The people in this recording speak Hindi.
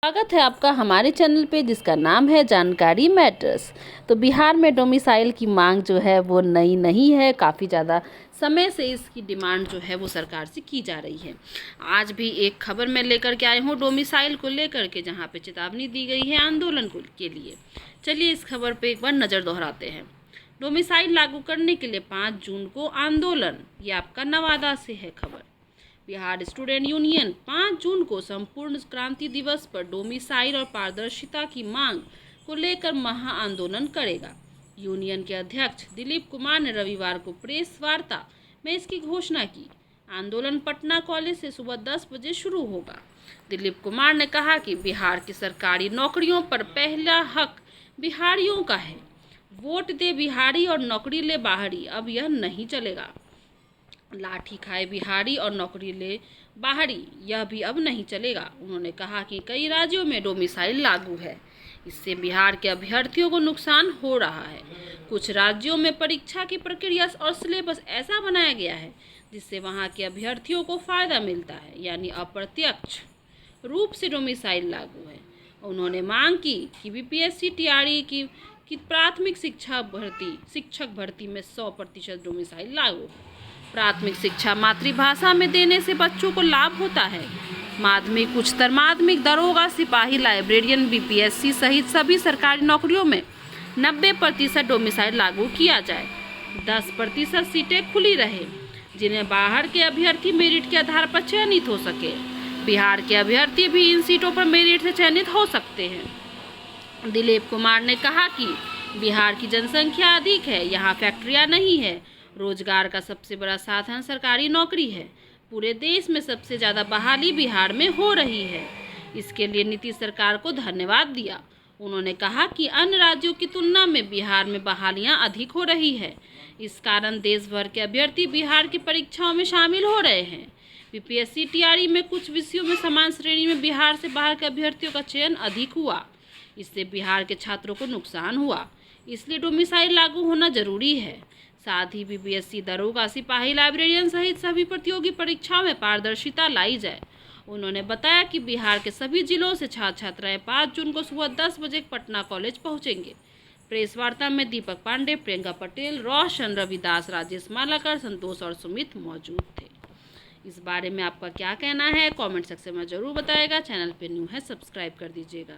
स्वागत है आपका हमारे चैनल पे जिसका नाम है जानकारी मैटर्स। तो बिहार में डोमिसाइल की मांग जो है वो नई नहीं है, काफ़ी ज़्यादा समय से इसकी डिमांड जो है वो सरकार से की जा रही है। आज भी एक खबर मैं लेकर के आई हूँ डोमिसाइल को लेकर के, जहाँ पे चेतावनी दी गई है आंदोलन के लिए। चलिए इस खबर पर एक बार नज़र दोहराते हैं। डोमिसाइल लागू करने के लिए 5 जून को आंदोलन, ये आपका नवादा से है खबर। बिहार स्टूडेंट यूनियन 5 जून को संपूर्ण क्रांति दिवस पर डोमिसाइल और पारदर्शिता की मांग को लेकर महा आंदोलन करेगा। यूनियन के अध्यक्ष दिलीप कुमार ने रविवार को प्रेस वार्ता में इसकी घोषणा की। आंदोलन पटना कॉलेज से सुबह 10 बजे शुरू होगा। दिलीप कुमार ने कहा कि बिहार की सरकारी नौकरियों पर पहला हक बिहारियों का है। वोट दे बिहारी और नौकरी ले बाहरी, अब यह नहीं चलेगा। लाठी खाए बिहारी और नौकरी ले बाहरी, यह भी अब नहीं चलेगा। उन्होंने कहा कि कई राज्यों में डोमिसाइल लागू है, इससे बिहार के अभ्यर्थियों को नुकसान हो रहा है। कुछ राज्यों में परीक्षा की प्रक्रिया और सिलेबस ऐसा बनाया गया है जिससे वहां के अभ्यर्थियों को फ़ायदा मिलता है, यानी अप्रत्यक्ष रूप से डोमिसाइल लागू है। उन्होंने मांग की कि बीपीएससी टीआरई की प्राथमिक शिक्षक भर्ती में 100% डोमिसाइल लागू हो। प्राथमिक शिक्षा मातृभाषा में देने से बच्चों को लाभ होता है। माध्यमिक, उच्चतर माध्यमिक, दरोगा, सिपाही, लाइब्रेरियन, बीपीएससी सहित सभी सरकारी नौकरियों में 90% डोमिसाइल लागू किया जाए। 10% सीटें खुली रहे जिन्हें बाहर के अभ्यर्थी मेरिट के आधार पर चयनित हो सके। बिहार के अभ्यर्थी भी इन सीटों पर मेरिट से चयनित हो सकते हैं। दिलीप कुमार ने कहा कि बिहार की जनसंख्या अधिक है, यहाँ फैक्ट्रियाँ नहीं है। रोजगार का सबसे बड़ा साधन सरकारी नौकरी है। पूरे देश में सबसे ज़्यादा बहाली बिहार में हो रही है। इसके लिए नीतीश सरकार को धन्यवाद दिया। उन्होंने कहा कि अन्य राज्यों की तुलना में बिहार में बहालियां अधिक हो रही है। इस कारण देश भर के अभ्यर्थी बिहार की परीक्षाओं में शामिल हो रहे हैं। बीपीएससी टीआरई में कुछ विषयों में समान श्रेणी में बिहार से बाहर के अभ्यर्थियों का चयन अधिक हुआ। इससे बिहार के छात्रों को नुकसान हुआ, इसलिए डोमिसाइल लागू होना जरूरी है। साथ ही बीपीएससी, दरोगा, सिपाही, लाइब्रेरियन सहित सभी प्रतियोगी परीक्षाओं में पारदर्शिता लाई जाए। उन्होंने बताया कि बिहार के सभी जिलों से छात्र छात्राएं 5 जून को सुबह 10 बजे पटना कॉलेज पहुंचेंगे। प्रेस वार्ता में दीपक पांडे, प्रियंका पटेल, रोशन, रविदास, राजेश मालाकर, संतोष और सुमित मौजूद थे। इस बारे में आपका क्या कहना है कमेंट सेक्शन में जरूर बताएगा। चैनल पे न्यू है सब्सक्राइब कर दीजिएगा।